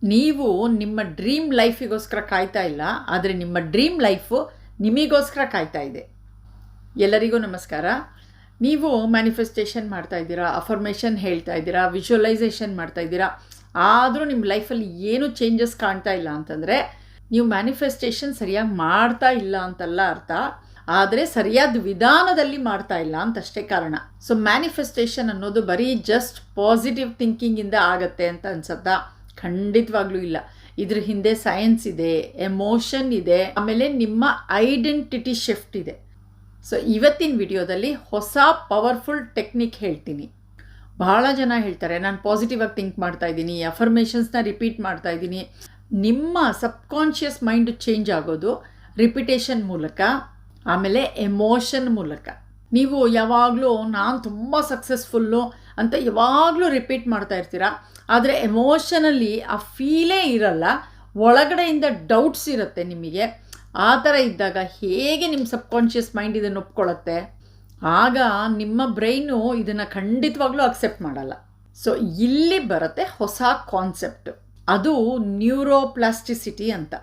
ನೀವು ನಿಮ್ಮ ಡ್ರೀಮ್ ಲೈಫಿಗೋಸ್ಕರ ಕಾಯ್ತಾ ಇಲ್ಲ, ಆದರೆ ನಿಮ್ಮ ಡ್ರೀಮ್ ಲೈಫು ನಿಮಗೋಸ್ಕರ ಕಾಯ್ತಾ ಇದೆ. ಎಲ್ಲರಿಗೂ ನಮಸ್ಕಾರ. ನೀವು ಮ್ಯಾನಿಫೆಸ್ಟೇಷನ್ ಮಾಡ್ತಾ ಇದ್ದೀರಾ, ಅಫರ್ಮೇಷನ್ ಹೇಳ್ತಾ ಇದ್ದೀರಾ, ವಿಜುವಲೈಸೇಷನ್ ಮಾಡ್ತಾ ಇದ್ದೀರಾ, ಆದರೂ ನಿಮ್ಮ ಲೈಫಲ್ಲಿ ಏನೂ ಚೇಂಜಸ್ ಕಾಣ್ತಾ ಇಲ್ಲ ಅಂತಂದರೆ ನೀವು ಮ್ಯಾನಿಫೆಸ್ಟೇಷನ್ ಸರಿಯಾಗಿ ಮಾಡ್ತಾ ಇಲ್ಲ ಅಂತಲ್ಲ ಅರ್ಥ, ಆದರೆ ಸರಿಯಾದ ವಿಧಾನದಲ್ಲಿ ಮಾಡ್ತಾ ಇಲ್ಲ ಅಂತಷ್ಟೇ ಕಾರಣ. ಸೊ ಮ್ಯಾನಿಫೆಸ್ಟೇಷನ್ ಅನ್ನೋದು ಬರೀ ಜಸ್ಟ್ ಪಾಸಿಟಿವ್ ಥಿಂಕಿಂಗಿಂದ ಆಗತ್ತೆ ಅಂತ ಅನ್ಸತ್ತಾ? ಖಂಡಿತವಾಗ್ಲೂ ಇಲ್ಲ. ಇದ್ರ ಹಿಂದೆ ಸೈನ್ಸ್ ಇದೆ, ಎಮೋಷನ್ ಇದೆ, ಆಮೇಲೆ ನಿಮ್ಮ ಐಡೆಂಟಿಟಿ ಶಿಫ್ಟ್ ಇದೆ. ಸೊ ಇವತ್ತಿನ ವಿಡಿಯೋದಲ್ಲಿ ಹೊಸ ಪವರ್ಫುಲ್ ಟೆಕ್ನಿಕ್ ಹೇಳ್ತೀನಿ. ಬಹಳ ಜನ ಹೇಳ್ತಾರೆ, ನಾನು ಪಾಸಿಟಿವ್ ಆಗಿ ಥಿಂಕ್ ಮಾಡ್ತಾ ಇದ್ದೀನಿ, ಅಫರ್ಮೇಷನ್ಸ್ನ ರಿಪೀಟ್ ಮಾಡ್ತಾ ಇದ್ದೀನಿ. ನಿಮ್ಮ ಸಬ್ಕಾನ್ಷಿಯಸ್ ಮೈಂಡ್ ಚೇಂಜ್ ಆಗೋದು ರಿಪಿಟೇಷನ್ ಮೂಲಕ, ಆಮೇಲೆ ಎಮೋಷನ್ ಮೂಲಕ. ನೀವು ಯಾವಾಗಲೂ ನಾನು ತುಂಬ ಸಕ್ಸಸ್ಫುಲ್ಲು ಅಂತ ಯಾವಾಗಲೂ ರಿಪೀಟ್ ಮಾಡ್ತಾ ಇರ್ತೀರ, ಆದರೆ ಎಮೋಷನಲ್ಲಿ ಆ ಫೀಲೇ ಇರಲ್ಲ, ಒಳಗಡೆಯಿಂದ ಡೌಟ್ಸ್ ಇರುತ್ತೆ ನಿಮಗೆ. ಆ ಥರ ಇದ್ದಾಗ ಹೇಗೆ ನಿಮ್ಮ ಸಬ್ಕಾನ್ಷಿಯಸ್ ಮೈಂಡ್ ಇದನ್ನು ಒಪ್ಕೊಳ್ಳುತ್ತೆ? ಆಗ ನಿಮ್ಮ ಬ್ರೈನು ಇದನ್ನು ಖಂಡಿತವಾಗ್ಲೂ ಅಕ್ಸೆಪ್ಟ್ ಮಾಡಲ್ಲ. ಸೊ ಇಲ್ಲಿ ಬರುತ್ತೆ ಹೊಸ ಕಾನ್ಸೆಪ್ಟ್, ಅದು ನ್ಯೂರೋಪ್ಲಾಸ್ಟಿಸಿಟಿ ಅಂತ.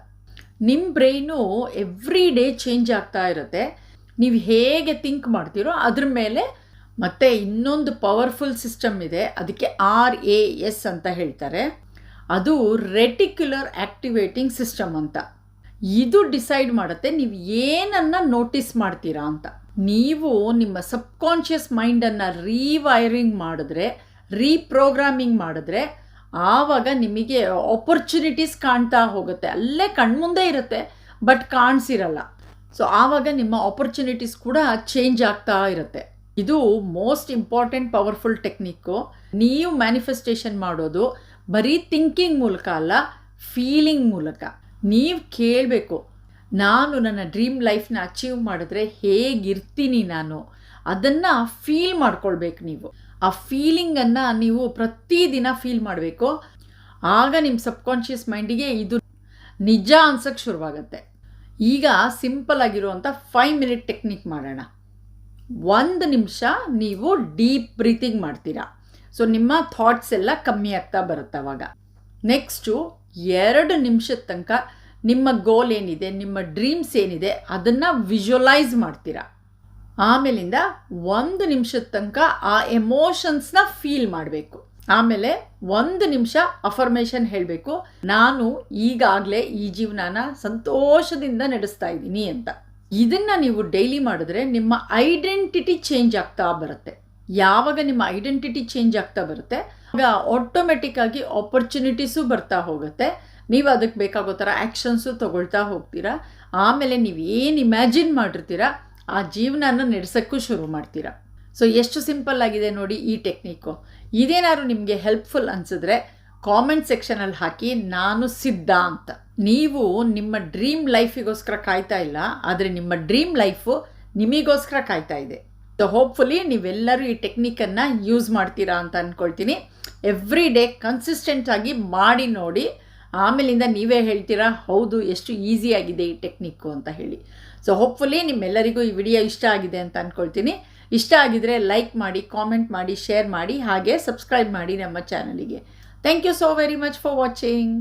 ನಿಮ್ಮ ಬ್ರೈನು ಎವ್ರಿ ಡೇ ಚೇಂಜ್ ಆಗ್ತಾ ಇರುತ್ತೆ. ನೀವು ಹೇಗೆ ಥಿಂಕ್ ಮಾಡ್ತೀರೋ ಅದ್ರ ಮೇಲೆ. ಮತ್ತು ಇನ್ನೊಂದು ಪವರ್ಫುಲ್ ಸಿಸ್ಟಮ್ ಇದೆ, ಅದಕ್ಕೆ RAS ಅಂತ ಹೇಳ್ತಾರೆ. ಅದು ರೆಟಿಕ್ಯುಲರ್ ಆ್ಯಕ್ಟಿವೇಟಿಂಗ್ ಸಿಸ್ಟಮ್ ಅಂತ. ಇದು ಡಿಸೈಡ್ ಮಾಡುತ್ತೆ ನೀವು ಏನನ್ನು ನೋಟಿಸ್ ಮಾಡ್ತೀರಾ ಅಂತ. ನೀವು ನಿಮ್ಮ ಸಬ್ಕಾನ್ಷಿಯಸ್ ಮೈಂಡನ್ನು ರೀವೈರಿಂಗ್ ಮಾಡಿದ್ರೆ, ರೀಪ್ರೋಗ್ರಾಮಿಂಗ್ ಮಾಡಿದ್ರೆ, ಆವಾಗ ನಿಮಗೆ ಆಪರ್ಚುನಿಟೀಸ್ ಕಾಣ್ತಾ ಹೋಗುತ್ತೆ. ಅಲ್ಲೇ ಕಣ್ಮುಂದೆ ಇರುತ್ತೆ, ಬಟ್ ಕಾಣಿಸಿರಲ್ಲ. ಸೊ ಆವಾಗ ನಿಮ್ಮ ಆಪರ್ಚುನಿಟೀಸ್ ಕೂಡ ಚೇಂಜ್ ಆಗ್ತಾ ಇರುತ್ತೆ. ಇದು ಮೋಸ್ಟ್ ಇಂಪಾರ್ಟೆಂಟ್ ಪವರ್ಫುಲ್ ಟೆಕ್ನಿಕ್ಕು. ನೀವು ಮ್ಯಾನಿಫೆಸ್ಟೇಷನ್ ಮಾಡೋದು ಬರೀ ಥಿಂಕಿಂಗ್ ಮೂಲಕ ಅಲ್ಲ, ಫೀಲಿಂಗ್ ಮೂಲಕ. ನೀವು ಕೇಳಬೇಕು, ನಾನು ನನ್ನ ಡ್ರೀಮ್ ಲೈಫ್ನ ಅಚೀವ್ ಮಾಡಿದ್ರೆ ಹೇಗಿರ್ತೀನಿ ನಾನು, ಅದನ್ನು ಫೀಲ್ ಮಾಡ್ಕೊಳ್ಬೇಕು. ನೀವು ಆ ಫೀಲಿಂಗನ್ನು ನೀವು ಪ್ರತಿದಿನ ಫೀಲ್ ಮಾಡಬೇಕು. ಆಗ ನಿಮ್ಮ ಸಬ್ಕಾನ್ಷಿಯಸ್ ಮೈಂಡಿಗೆ ಇದು ನಿಜ ಅನ್ಸೋಕ್ಕೆ ಶುರುವಾಗುತ್ತೆ. ಈಗ ಸಿಂಪಲ್ ಆಗಿರುವಂಥ 5 ಮಿನಿಟ್ ಟೆಕ್ನಿಕ್ ಮಾಡೋಣ. 1 ನಿಮಿಷ ನೀವು ಡೀಪ್ ಬ್ರೀತಿಂಗ್ ಮಾಡ್ತೀರಾ. ಸೊ ನಿಮ್ಮ ಥಾಟ್ಸ್ ಎಲ್ಲ ಕಮ್ಮಿ ಆಗ್ತಾ ಬರುತ್ತೆ ಅವಾಗ. ನೆಕ್ಸ್ಟು 2 ನಿಮಿಷದ ತನಕ ನಿಮ್ಮ ಗೋಲ್ ಏನಿದೆ, ನಿಮ್ಮ ಡ್ರೀಮ್ಸ್ ಏನಿದೆ, ಅದನ್ನು ವಿಜುವಲೈಸ್ ಮಾಡ್ತೀರಾ. ಆಮೇಲಿಂದ 1 ನಿಮಿಷದ ತನಕ ಆ ಎಮೋಷನ್ಸ್ನ ಫೀಲ್ ಮಾಡಬೇಕು. ಆಮೇಲೆ 1 ನಿಮಿಷ ಅಫರ್ಮೇಷನ್ ಹೇಳಬೇಕು, ನಾನು ಈಗಾಗಲೇ ಈ ಜೀವನನ ಸಂತೋಷದಿಂದ ನಡೆಸ್ತಾ ಇದ್ದೀನಿ ಅಂತ. ಇದನ್ನು ನೀವು ಡೈಲಿ ಮಾಡಿದ್ರೆ ನಿಮ್ಮ ಐಡೆಂಟಿಟಿ ಚೇಂಜ್ ಆಗ್ತಾ ಬರುತ್ತೆ. ಯಾವಾಗ ನಿಮ್ಮ ಐಡೆಂಟಿಟಿ ಚೇಂಜ್ ಆಗ್ತಾ ಬರುತ್ತೆ, ಆಗ ಆಟೋಮೆಟಿಕ್ಕಾಗಿ ಆಪರ್ಚುನಿಟೀಸು ಬರ್ತಾ ಹೋಗುತ್ತೆ. ನೀವು ಅದಕ್ಕೆ ಬೇಕಾಗೋ ಥರ ಆ್ಯಕ್ಷನ್ಸು ತೊಗೊಳ್ತಾ ಹೋಗ್ತೀರಾ. ಆಮೇಲೆ ನೀವು ಏನು ಇಮ್ಯಾಜಿನ್ ಮಾಡಿರ್ತೀರಾ ಆ ಜೀವನನ ನಡೆಸೋಕ್ಕೂ ಶುರು ಮಾಡ್ತೀರಾ. ಸೊ ಎಷ್ಟು ಸಿಂಪಲ್ ಆಗಿದೆ ನೋಡಿ ಈ ಟೆಕ್ನಿಕ್ಕು. ಇದೇನಾದ್ರು ನಿಮಗೆ ಹೆಲ್ಪ್ಫುಲ್ ಅನಿಸಿದ್ರೆ ಕಾಮೆಂಟ್ ಸೆಕ್ಷನಲ್ಲಿ ಹಾಕಿ, ನಾನು ಸಿದ್ಧ ಅಂತ. ನೀವು ನಿಮ್ಮ ಡ್ರೀಮ್ ಲೈಫಿಗೋಸ್ಕರ ಕಾಯ್ತಾ ಇಲ್ಲ, ಆದರೆ ನಿಮ್ಮ ಡ್ರೀಮ್ ಲೈಫು ನಿಮಗೋಸ್ಕರ ಕಾಯ್ತಾ ಇದೆ. ಸೊ ಹೋಪ್ಫುಲಿ ನೀವೆಲ್ಲರೂ ಈ ಟೆಕ್ನಿಕನ್ನು ಯೂಸ್ ಮಾಡ್ತೀರಾ ಅಂತ ಅಂದ್ಕೊಳ್ತೀನಿ. ಎವ್ರಿ ಡೇ ಕನ್ಸಿಸ್ಟೆಂಟಾಗಿ ಮಾಡಿ ನೋಡಿ. ಆಮೇಲಿಂದ ನೀವೇ ಹೇಳ್ತೀರಾ, ಹೌದು ಎಷ್ಟು ಈಸಿಯಾಗಿದೆ ಈ ಟೆಕ್ನಿಕ್ಕು ಅಂತ ಹೇಳಿ. ಸೊ ಹೋಪ್ಫುಲಿ ನಿಮ್ಮೆಲ್ಲರಿಗೂ ಈ ವಿಡಿಯೋ ಇಷ್ಟ ಆಗಿದೆ ಅಂತ ಅಂದ್ಕೊಳ್ತೀನಿ. ಇಷ್ಟ ಆಗಿದರೆ ಲೈಕ್ ಮಾಡಿ, ಕಾಮೆಂಟ್ ಮಾಡಿ, ಶೇರ್ ಮಾಡಿ, ಹಾಗೆ ಸಬ್ಸ್ಕ್ರೈಬ್ ಮಾಡಿ ನಮ್ಮ ಚಾನಲಿಗೆ. Thank you so very much for watching.